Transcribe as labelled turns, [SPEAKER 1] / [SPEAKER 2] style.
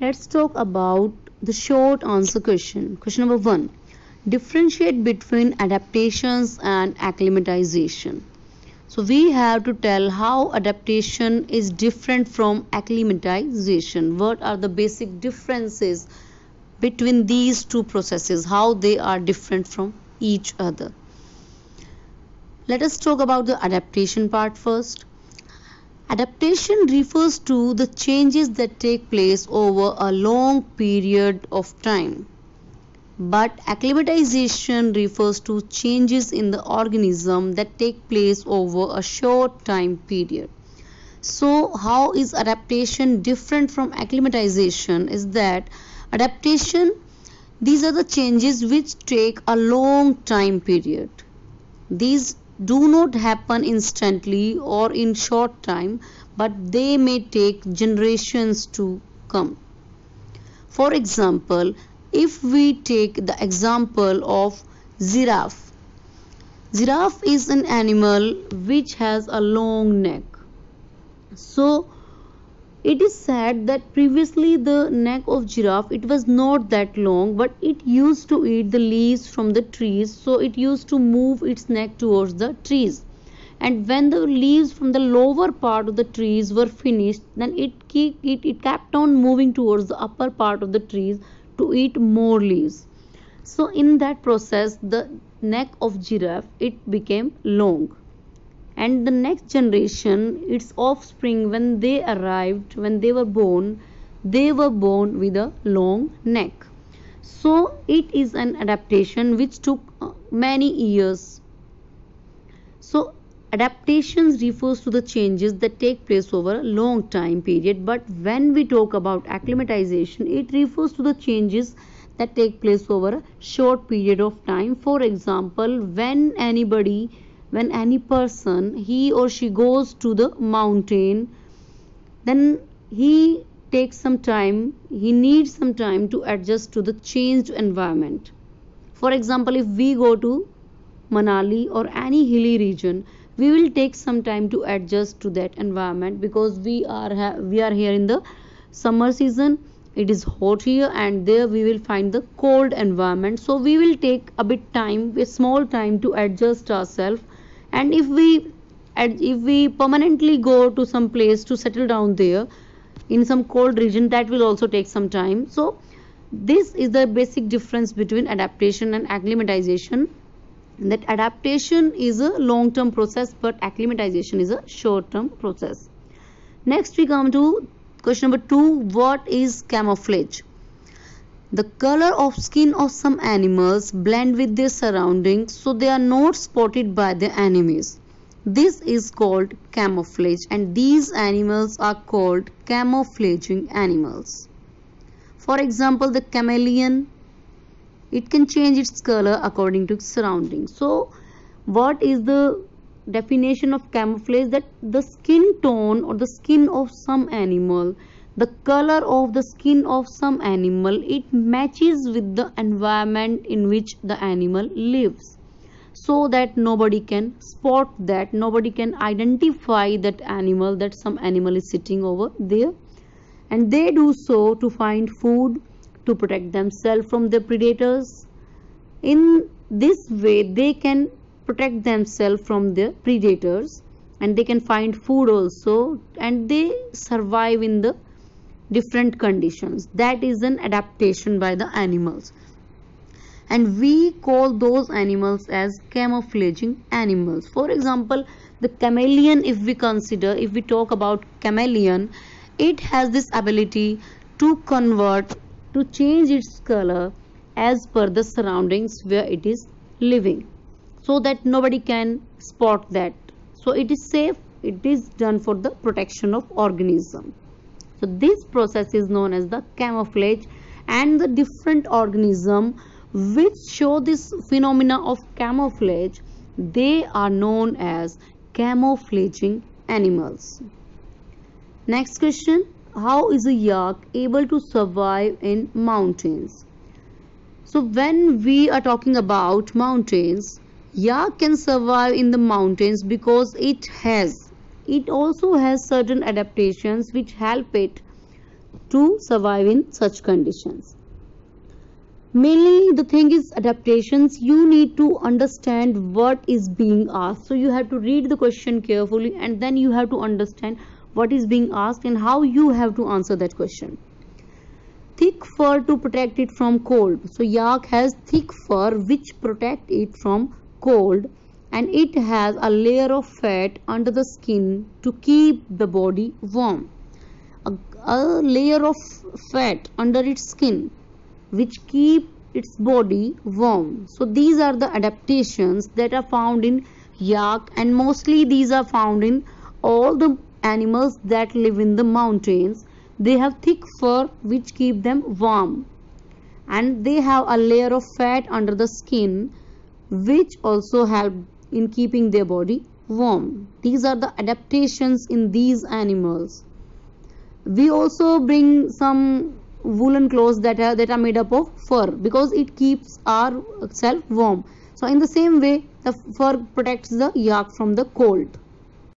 [SPEAKER 1] Let's talk about the short answer question. Question number 1. Differentiate between adaptations and acclimatization. So we have to tell how adaptation is different from acclimatization. What are the basic differences between these two processes, how they are different from each other. Let us talk about the adaptation part first. Adaptation refers to the changes that take place over a long period of time. But acclimatization refers to changes in the organism that take place over a short time period. So, how is adaptation different from acclimatization? Is that adaptation, these are the changes which take a long time period. These do not happen instantly or in short time, but they may take generations to come. For example, if we take the example of giraffe. Giraffe is an animal which has a long neck. So it is said that previously the neck of giraffe, it was not that long, but it used to eat the leaves from the trees, so it used to move its neck towards the trees. And when the leaves from the lower part of the trees were finished, then it kept on moving towards the upper part of the trees to eat more leaves. So in that process, the neck of giraffe, it became long. And the next generation, its offspring, when they arrived, when they were born with a long neck. So it is an adaptation which took many years. So adaptations refers to the changes that take place over a long time period, but when we talk about acclimatization, it refers to the changes that take place over a short period of time. For example, when any person, he or she goes to the mountain, then he takes some time, he needs some time to adjust to the changed environment. For example, if we go to Manali or any hilly region, we will take some time to adjust to that environment, because we are here in the summer season. It is hot here, and there we will find the cold environment, so we will take a bit time, a small time, to adjust ourselves. And if we permanently go to some place to settle down there in some cold region, that will also take some time. So this is the basic difference between adaptation and acclimatization, that adaptation is a long term process, but acclimatization is a short term process. Next we come to question number 2. What is camouflage? The color of skin of some animals blend with their surroundings, so they are not spotted by their enemies. This is called camouflage, and these animals are called camouflaging animals. For example, the chameleon, it can change its color according to its surroundings. So what is the definition of camouflage? That the skin tone or the skin of some animal, the color of the skin of some animal, it matches with the environment in which the animal lives, so that nobody can spot that, nobody can identify that animal, that some animal is sitting over there. And they do so to find food, to protect themselves from the predators. In this way they can protect themselves from the predators, and they can find food also, and they survive in the different conditions. That is an adaptation by the animals, and we call those animals as camouflaging animals. For example, the chameleon, if we talk about chameleon, it has this ability to change its color as per the surroundings where it is living, so that nobody can spot that. So it is safe, it is done for the protection of organism. So this process is known as the camouflage, and the different organism which show this phenomena of camouflage, they are known as camouflaging animals. Next question, how is a yak able to survive in mountains? So when we are talking about mountains, yak can survive in the mountains because it also has certain adaptations which help it to survive in such conditions. Mainly the thing is adaptations, you need to understand what is being asked. So you have to read the question carefully and then you have to understand what is being asked and how you have to answer that question. Thick fur to protect it from cold. So yak has thick fur which protect it from cold, and it has a layer of fat under the skin to keep the body warm. A layer of fat under its skin which keep its body warm. So these are the adaptations that are found in yak, and mostly these are found in all the animals that live in the mountains. They have thick fur which keep them warm, and they have a layer of fat under the skin which also help in keeping their body warm. These are the adaptations in these animals. We also bring some woolen clothes that are made up of fur because it keeps ourself warm. So in the same way, the fur protects the yak from the cold.